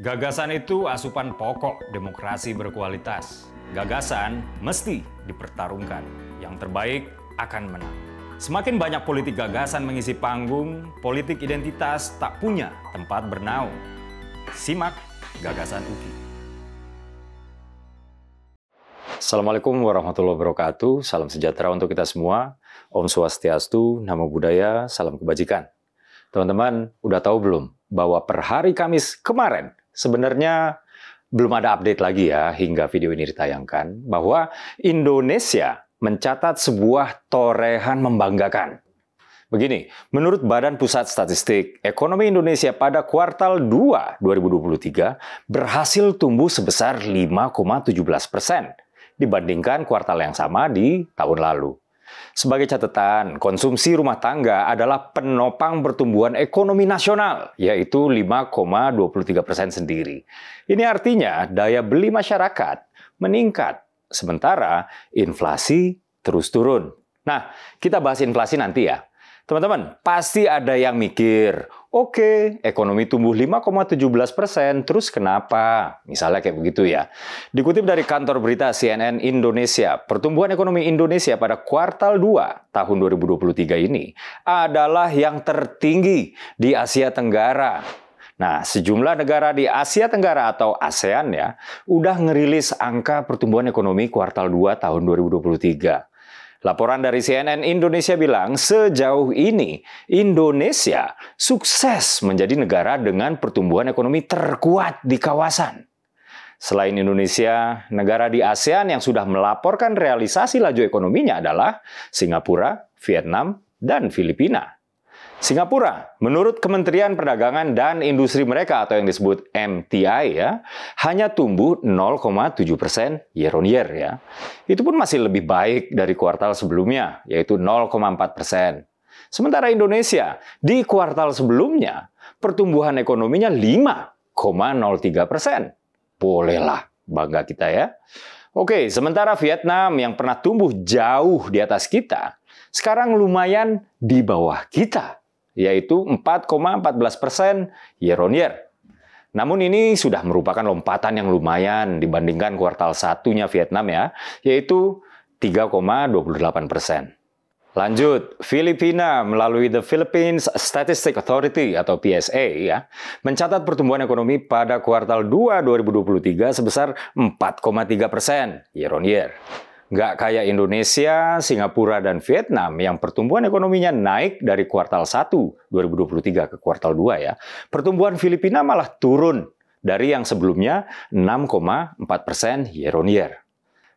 Gagasan itu asupan pokok demokrasi berkualitas. Gagasan mesti dipertarungkan. Yang terbaik akan menang. Semakin banyak politik gagasan mengisi panggung, politik identitas tak punya tempat bernaung. Simak Gagasan UKI. Assalamualaikum warahmatullahi wabarakatuh. Salam sejahtera untuk kita semua. Om Swastiastu, Namo Buddhaya, salam kebajikan. Teman-teman, udah tahu belum bahwa per hari Kamis kemarin sebenarnya belum ada update lagi ya hingga video ini ditayangkan bahwa Indonesia mencatat sebuah torehan membanggakan. Begini, menurut Badan Pusat Statistik, ekonomi Indonesia pada kuartal 2 2023 berhasil tumbuh sebesar 5,17% dibandingkan kuartal yang sama di tahun lalu. Sebagai catatan, konsumsi rumah tangga adalah penopang pertumbuhan ekonomi nasional, yaitu 5,23% sendiri. Ini artinya daya beli masyarakat meningkat, sementara inflasi terus turun. Nah, kita bahas inflasi nanti ya. Teman-teman, pasti ada yang mikir, oke, ekonomi tumbuh 5,17%, terus kenapa? Misalnya kayak begitu ya. Dikutip dari kantor berita CNN Indonesia, pertumbuhan ekonomi Indonesia pada kuartal 2 tahun 2023 ini adalah yang tertinggi di Asia Tenggara. Nah, sejumlah negara di Asia Tenggara atau ASEAN ya, udah ngerilis angka pertumbuhan ekonomi kuartal 2 tahun 2023. Laporan dari CNN Indonesia bilang, sejauh ini Indonesia sukses menjadi negara dengan pertumbuhan ekonomi terkuat di kawasan. Selain Indonesia, negara di ASEAN yang sudah melaporkan realisasi laju ekonominya adalah Singapura, Vietnam, dan Filipina. Singapura, menurut Kementerian Perdagangan dan Industri mereka atau yang disebut MTI ya, hanya tumbuh 0,7% year on year ya. Itu pun masih lebih baik dari kuartal sebelumnya, yaitu 0,4%. Sementara Indonesia, di kuartal sebelumnya, pertumbuhan ekonominya 5,03%. Bolehlah bangga kita ya. Oke, sementara Vietnam yang pernah tumbuh jauh di atas kita, sekarang lumayan di bawah kita, yaitu 4,14% year on year. Namun ini sudah merupakan lompatan yang lumayan dibandingkan kuartal satunya Vietnam ya, yaitu 3,28%. Lanjut, Filipina melalui The Philippines Statistics Authority atau PSA ya, mencatat pertumbuhan ekonomi pada kuartal 2 2023 sebesar 4,3% year on year. Nggak kayak Indonesia, Singapura, dan Vietnam yang pertumbuhan ekonominya naik dari kuartal 1 2023 ke kuartal 2 ya. Pertumbuhan Filipina malah turun dari yang sebelumnya 6,4% year on year.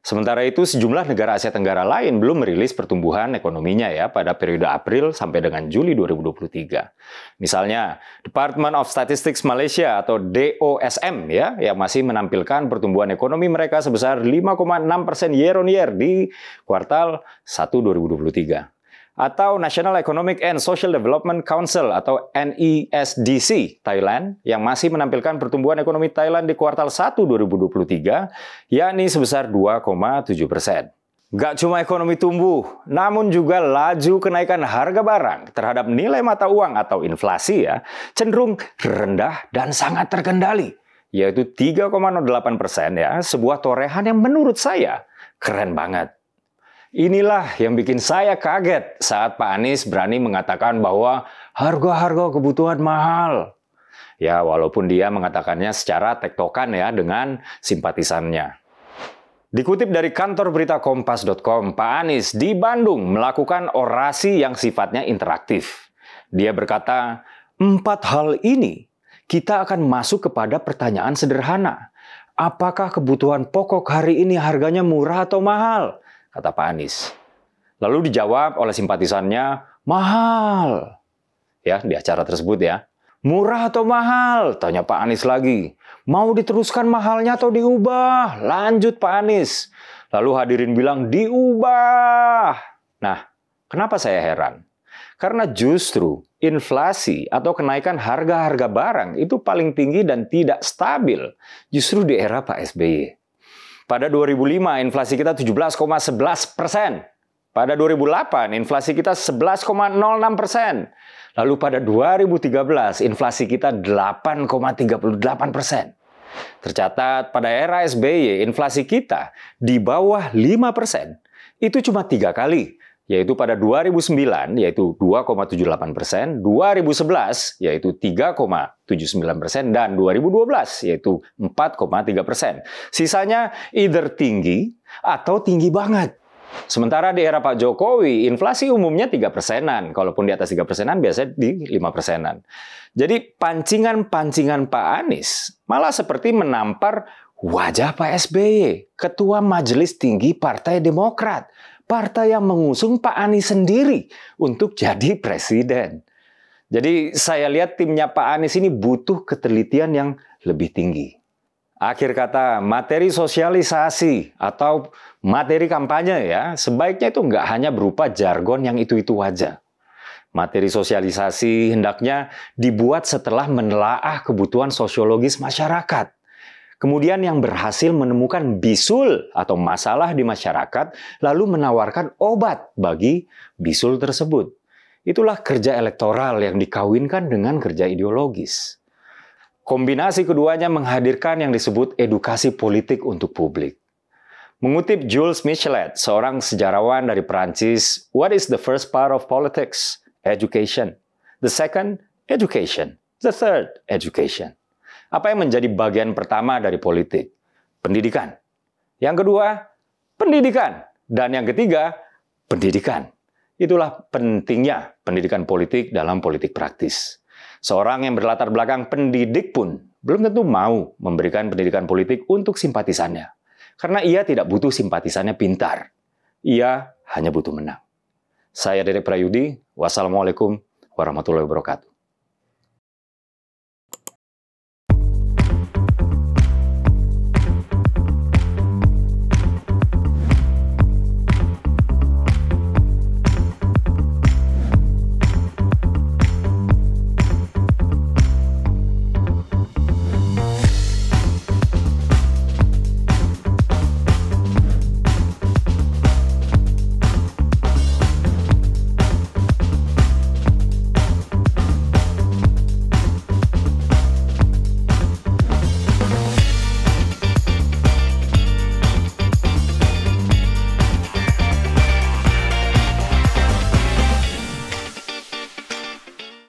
Sementara itu, sejumlah negara Asia Tenggara lain belum merilis pertumbuhan ekonominya ya pada periode April sampai dengan Juli 2023. Misalnya, Department of Statistics Malaysia atau DOSM ya, yang masih menampilkan pertumbuhan ekonomi mereka sebesar 5,6% year on year di kuartal 1 2023. Atau National Economic and Social Development Council atau NESDC Thailand yang masih menampilkan pertumbuhan ekonomi Thailand di kuartal 1 2023 yakni sebesar 2,7%. Gak cuma ekonomi tumbuh, namun juga laju kenaikan harga barang terhadap nilai mata uang atau inflasi ya cenderung rendah dan sangat terkendali, yaitu 3,08% ya, sebuah torehan yang menurut saya keren banget. Inilah yang bikin saya kaget saat Pak Anies berani mengatakan bahwa harga-harga kebutuhan mahal. Ya, walaupun dia mengatakannya secara tektokan ya dengan simpatisannya. Dikutip dari kantor berita Kompas.com, Pak Anies di Bandung melakukan orasi yang sifatnya interaktif. Dia berkata, 4 hal ini kita akan masuk kepada pertanyaan sederhana. Apakah kebutuhan pokok hari ini harganya murah atau mahal? Kata Pak Anies. Lalu dijawab oleh simpatisannya, mahal. Ya, di acara tersebut ya. Murah atau mahal? Tanya Pak Anies lagi. Mau diteruskan mahalnya atau diubah? Lanjut Pak Anies. Lalu hadirin bilang, diubah. Nah, kenapa saya heran? Karena justru inflasi atau kenaikan harga-harga barang itu paling tinggi dan tidak stabil justru di era Pak SBY. Pada 2005, inflasi kita 17,11%. Pada 2008, inflasi kita 11,06%. Lalu pada 2013, inflasi kita 8,38%. Tercatat pada era SBY, inflasi kita di bawah 5%. Itu cuma 3 kali, yaitu pada 2009, yaitu 2,78%, 2011, yaitu 3,79%, dan 2012, yaitu 4,3%. Sisanya either tinggi atau tinggi banget. Sementara di era Pak Jokowi, inflasi umumnya 3%-an. Kalaupun di atas 3%-an, biasanya di 5%-an. Jadi pancingan-pancingan Pak Anies malah seperti menampar wajah Pak SBY, Ketua Majelis Tinggi Partai Demokrat. Partai yang mengusung Pak Anies sendiri untuk jadi presiden. Jadi saya lihat timnya Pak Anies ini butuh ketelitian yang lebih tinggi. Akhir kata, materi sosialisasi atau materi kampanye ya, sebaiknya itu nggak hanya berupa jargon yang itu-itu aja. Materi sosialisasi hendaknya dibuat setelah menelaah kebutuhan sosiologis masyarakat. Kemudian yang berhasil menemukan bisul atau masalah di masyarakat, lalu menawarkan obat bagi bisul tersebut. Itulah kerja elektoral yang dikawinkan dengan kerja ideologis. Kombinasi keduanya menghadirkan yang disebut edukasi politik untuk publik. Mengutip Jules Michelet, seorang sejarawan dari Perancis, what is the first part of politics? Education. The second, education. The third, education. Apa yang menjadi bagian pertama dari politik? Pendidikan. Yang kedua, pendidikan. Dan yang ketiga, pendidikan. Itulah pentingnya pendidikan politik dalam politik praktis. Seorang yang berlatar belakang pendidik pun belum tentu mau memberikan pendidikan politik untuk simpatisannya. Karena ia tidak butuh simpatisannya pintar. Ia hanya butuh menang. Saya Dedek Prayudi. Wassalamualaikum warahmatullahi wabarakatuh.